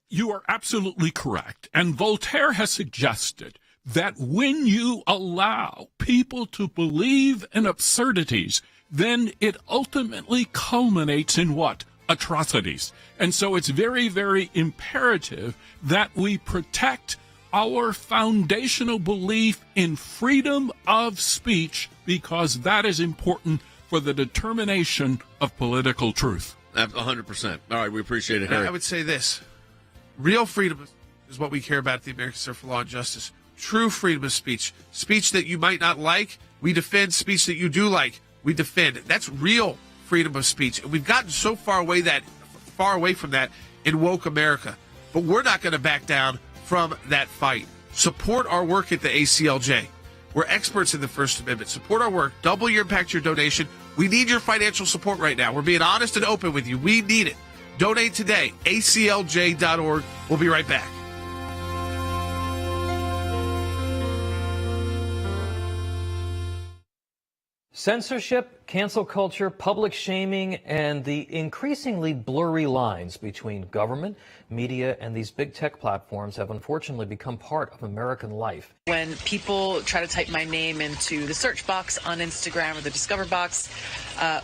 You are absolutely correct. And Voltaire has suggested that when you allow people to believe in absurdities, then it ultimately culminates in what? Atrocities. And so it's very, very imperative that we protect our foundational belief in freedom of speech, because that is important for the determination of political truth. 100%. All right, we appreciate it, Harry. I would say this. Real freedom is what we care about at the American Center for Law and Justice. True freedom of speech. Speech that you might not like, we defend. Speech that you do like, we defend. That's real freedom of speech. And we've gotten so far away from that in woke America. But we're not going to back down from that fight. Support our work at the ACLJ. We're experts in the First Amendment. Support our work. Double your impact, your donation. We need your financial support right now. We're being honest and open with you. We need it. Donate today. ACLJ.org. We'll be right back. Censorship, cancel culture, public shaming, and the increasingly blurry lines between government, media, and these big tech platforms have unfortunately become part of American life. When people try to type my name into the search box on Instagram or the Discover box,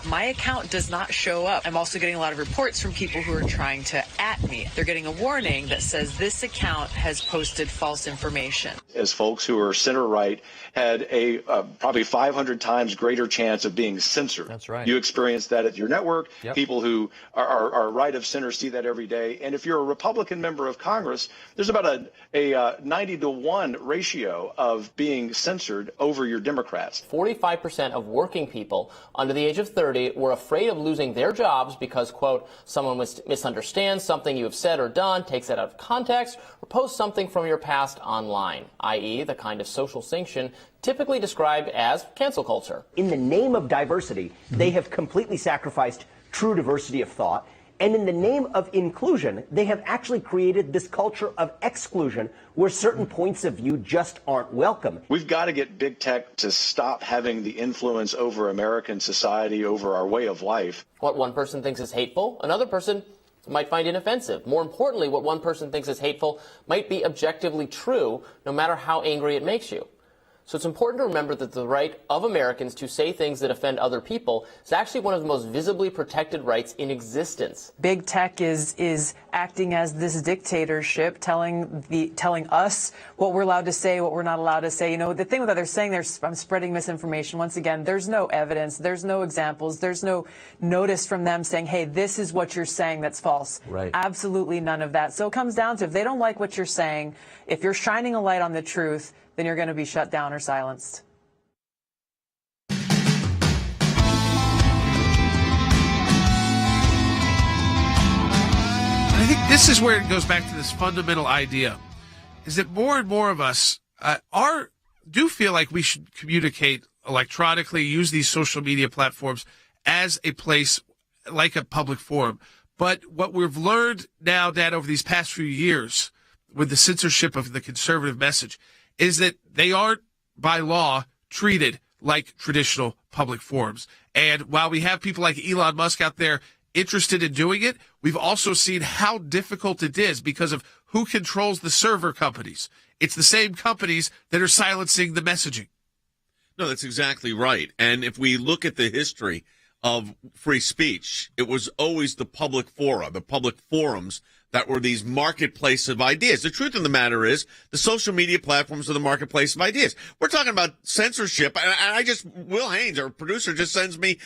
my account does not show up. I'm also getting a lot of reports from people who are trying to @ me. They're getting a warning that says this account has posted false information. As folks who are center-right had a probably 500 times greater chance of being censored. That's right. You experience that at your network. Yep. People who are right of center see that every day. And if you're a Republican member of Congress, there's about a 90-to-1 ratio of being censored over your Democrats. 45% of working people under the age of 30 were afraid of losing their jobs because, quote, someone misunderstands something you have said or done, takes it out of context, or posts something from your past online, i.e. the kind of social sanction typically described as cancel culture. In the name of diversity, they have completely sacrificed true diversity of thought. And in the name of inclusion, they have actually created this culture of exclusion where certain points of view just aren't welcome. We've got to get big tech to stop having the influence over American society, over our way of life. What one person thinks is hateful, another person might find inoffensive. More importantly, what one person thinks is hateful might be objectively true, no matter how angry it makes you. So it's important to remember that the right of Americans to say things that offend other people is actually one of the most visibly protected rights in existence. Big tech is acting as this dictatorship, telling us what we're allowed to say, what we're not allowed to say. You know, the thing that they're saying, I'm spreading misinformation. Once again, there's no evidence, there's no examples, there's no notice from them saying, hey, this is what you're saying that's false. Right. Absolutely none of that. So it comes down to, if they don't like what you're saying, if you're shining a light on the truth, then you're going to be shut down or silenced. I think this is where it goes back to this fundamental idea, is that more and more of us do feel like we should communicate electronically, use these social media platforms as a place like a public forum. But what we've learned now, Dad, over these past few years with the censorship of the conservative message, is that they aren't, by law, treated like traditional public forums. And while we have people like Elon Musk out there interested in doing it, we've also seen how difficult it is because of who controls the server companies. It's the same companies that are silencing the messaging. No, that's exactly right. And if we look at the history of free speech, it was always the public fora, the public forums that were these marketplace of ideas. The truth of the matter is the social media platforms are the marketplace of ideas. We're talking about censorship. And Will Haynes, our producer, just sends me,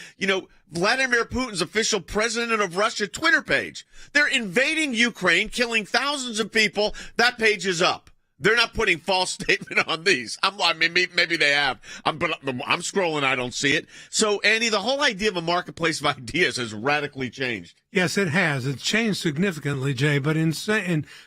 Vladimir Putin's official president of Russia Twitter page. They're invading Ukraine, killing thousands of people. That page is up. They're not putting false statement on these. Maybe they have. I'm scrolling. I don't see it. So, Andy, the whole idea of a marketplace of ideas has radically changed. Yes, it has. It's changed significantly, Jay. But in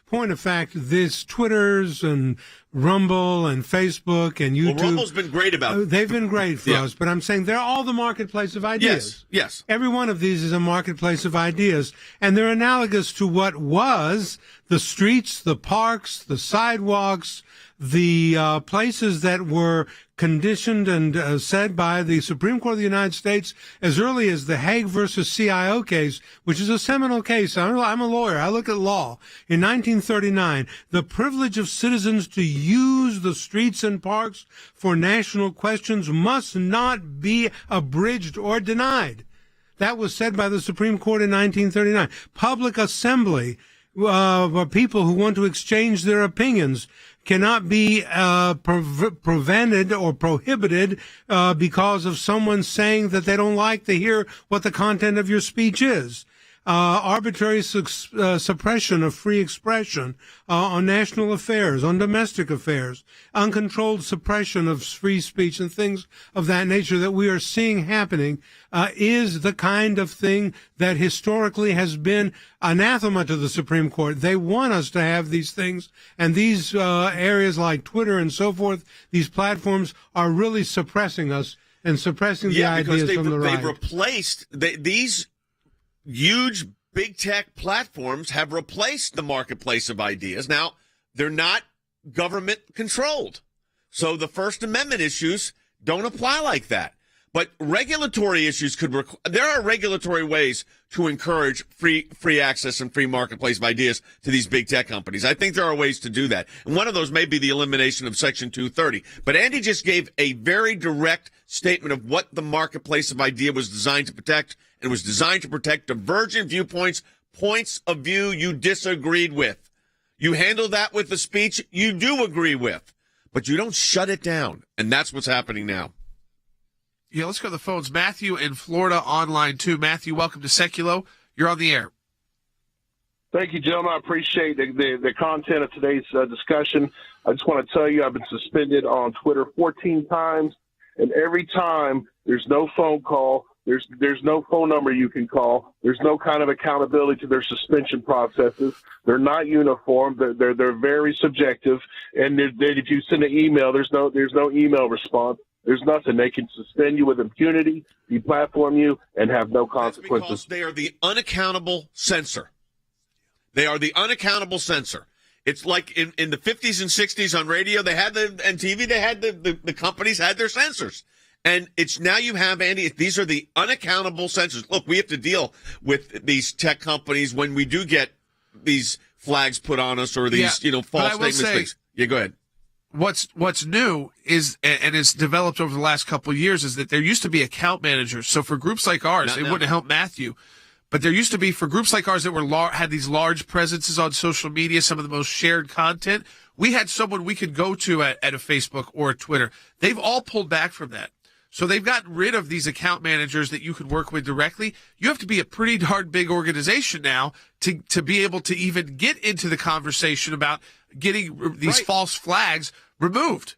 point of fact, this Twitters and Rumble and Facebook and YouTube. Well, Rumble's been great about it. They've been great for us. But I'm saying they're all the marketplace of ideas. Yes. Every one of these is a marketplace of ideas. And they're analogous to what was the streets, the parks, the sidewalks, the places that were conditioned and said by the Supreme Court of the United States as early as the Hague versus CIO case, which is a seminal case. I'm a lawyer. I look at law. In 1939, the privilege of citizens to use the streets and parks for national questions must not be abridged or denied. That was said by the Supreme Court in 1939. Public assembly, people who want to exchange their opinions, cannot be prevented or prohibited because of someone saying that they don't like to hear what the content of your speech is. Arbitrary suppression of free expression on national affairs, on domestic affairs, uncontrolled suppression of free speech and things of that nature that we are seeing happening is the kind of thing that historically has been anathema to the Supreme Court. They want us to have these things, and these areas like Twitter and so forth, these platforms are really suppressing us and suppressing the ideas from the right. They've replaced these huge big tech platforms have replaced the marketplace of ideas. Now, they're not government controlled. So the First Amendment issues don't apply like that. But regulatory issues there are regulatory ways to encourage free access and free marketplace of ideas to these big tech companies. I think there are ways to do that. And one of those may be the elimination of Section 230. But Andy just gave a very direct statement of what the marketplace of idea was designed to protect. It was designed to protect divergent viewpoints, points of view you disagreed with. You handle that with the speech you do agree with, but you don't shut it down. And that's what's happening now. Yeah, let's go to the phones. Matthew in Florida online, too. Matthew, welcome to Sekulow. You're on the air. Thank you, gentlemen. I appreciate the content of today's discussion. I just want to tell you I've been suspended on Twitter 14 times, and every time there's no phone call, there's no phone number you can call. There's no kind of accountability to their suspension processes. They're not uniform. They're very subjective. And if you send an email, there's no email response. There's nothing. They can suspend you with impunity, deplatform you, and have no consequences. Because they are the unaccountable censor. They are the unaccountable censor. It's like in the 50s and 60s on radio, they had and TV, they had the companies had their censors. And it's now you have, Andy, these are the unaccountable censors. Look, we have to deal with these tech companies when we do get these flags put on us or these, false statements. Yeah, go ahead. What's new is, and it's developed over the last couple of years, is that there used to be account managers. So for groups like ours, it wouldn't help Matthew, but there used to be, for groups like ours that had these large presences on social media, some of the most shared content, we had someone we could go to at a Facebook or a Twitter. They've all pulled back from that. So they've gotten rid of these account managers that you could work with directly. You have to be a pretty darn big organization now to be able to even get into the conversation about getting these false flags removed.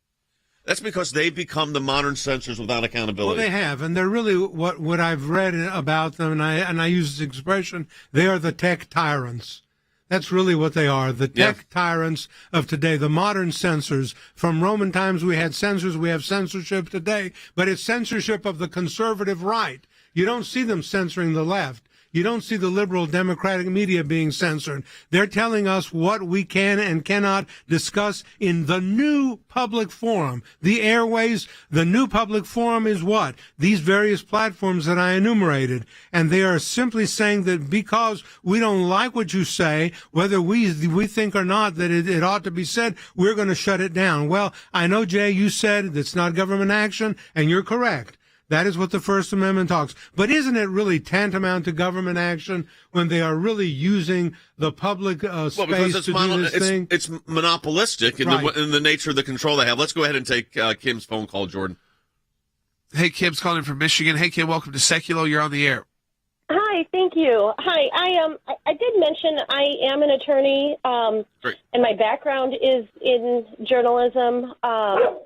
That's because they've become the modern censors without accountability. Well, they have, and they're really what I've read about them, and I use this expression, they are the tech tyrants. That's really what they are, the tech tyrants of today, the modern censors. From Roman times we had censors, we have censorship today, but it's censorship of the conservative right. You don't see them censoring the left. You don't see the liberal democratic media being censored. They're telling us what we can and cannot discuss in the new public forum. The airways, the new public forum is what? These various platforms that I enumerated. And they are simply saying that because we don't like what you say, whether we think or not that it ought to be said, we're going to shut it down. Well, I know, Jay, you said it's not government action, and you're correct. That is what the First Amendment talks. But isn't it really tantamount to government action when they are really using the public space to do this thing? It's monopolistic in the nature of the control they have. Let's go ahead and take Kim's phone call, Jordan. Hey, Kim's calling from Michigan. Hey, Kim, welcome to Sekulow. You're on the air. Hi, thank you. Hi, I did mention I am an attorney, and my background is in journalism,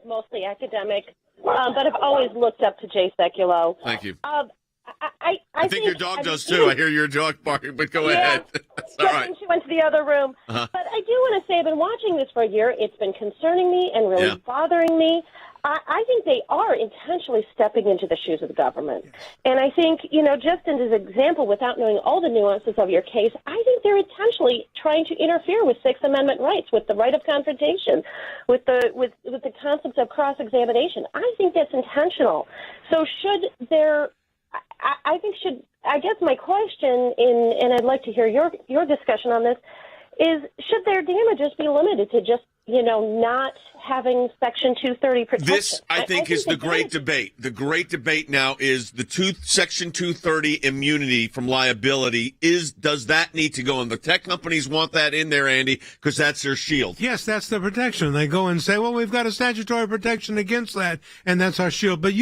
mostly academic. But I've always looked up to Jay Sekulow. Thank you. I think your dog does too. I hear your dog barking, but go ahead. That's all right. She went to the other room. Uh-huh. But I do want to say I've been watching this for a year. It's been concerning me and really bothering me. I think they are intentionally stepping into the shoes of the government. And I think, just as an example, without knowing all the nuances of your case, I think they're intentionally trying to interfere with Sixth Amendment rights, with the right of confrontation, with the concept of cross-examination. I think that's intentional. So I guess my question, and I'd like to hear your discussion on this, is should their damages be limited to just, not having Section 230 protection? This, I think is the great debate. The great debate now is Section 230 immunity from liability. Does that need to go in? The tech companies want that in there, Andy, because that's their shield. Yes, that's the protection. They go and say, well, we've got a statutory protection against that, and that's our shield. But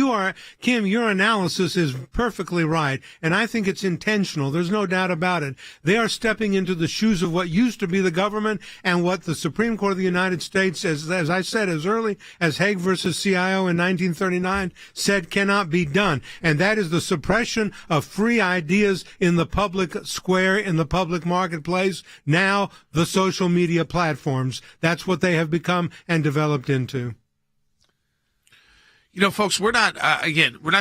Kim, your analysis is perfectly right, and I think it's intentional. There's no doubt about it. They are stepping into the shoes of what used to be the government and what the Supreme Court of the United States, as I said, as early as Hague versus CIO in 1939, said cannot be done. And that is the suppression of free ideas in the public square, in the public marketplace. Now, the social media platforms. That's what they have become and developed into. Folks, we're not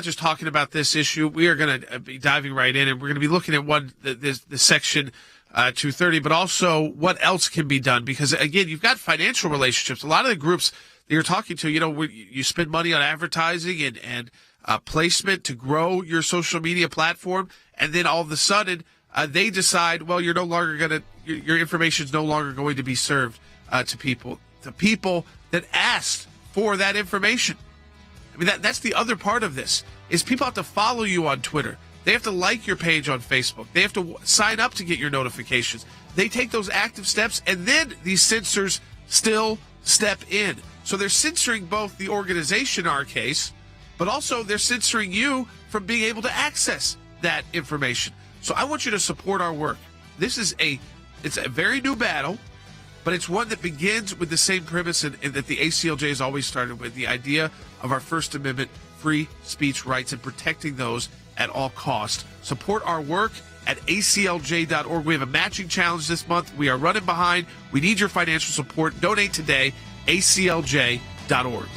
just talking about this issue. We are going to be diving right in, and we're going to be looking at the Section 230, but also what else can be done. Because, again, you've got financial relationships. A lot of the groups that you're talking to, you spend money on advertising and placement to grow your social media platform, and then all of a sudden they decide, well, you're no longer your information is no longer going to be served to people that asked for that information. I mean, that's the other part of this, is people have to follow you on Twitter. They have to like your page on Facebook. They have to sign up to get your notifications. They take those active steps, and then these censors still step in. So they're censoring both the organization, in our case, but also they're censoring you from being able to access that information. So I want you to support our work. It's a very new battle, but it's one that begins with the same premise and that the ACLJ has always started with, the idea of our First Amendment free speech rights and protecting those at all costs. Support our work at aclj.org. We have a matching challenge this month. We are running behind. We need your financial support. Donate today, aclj.org.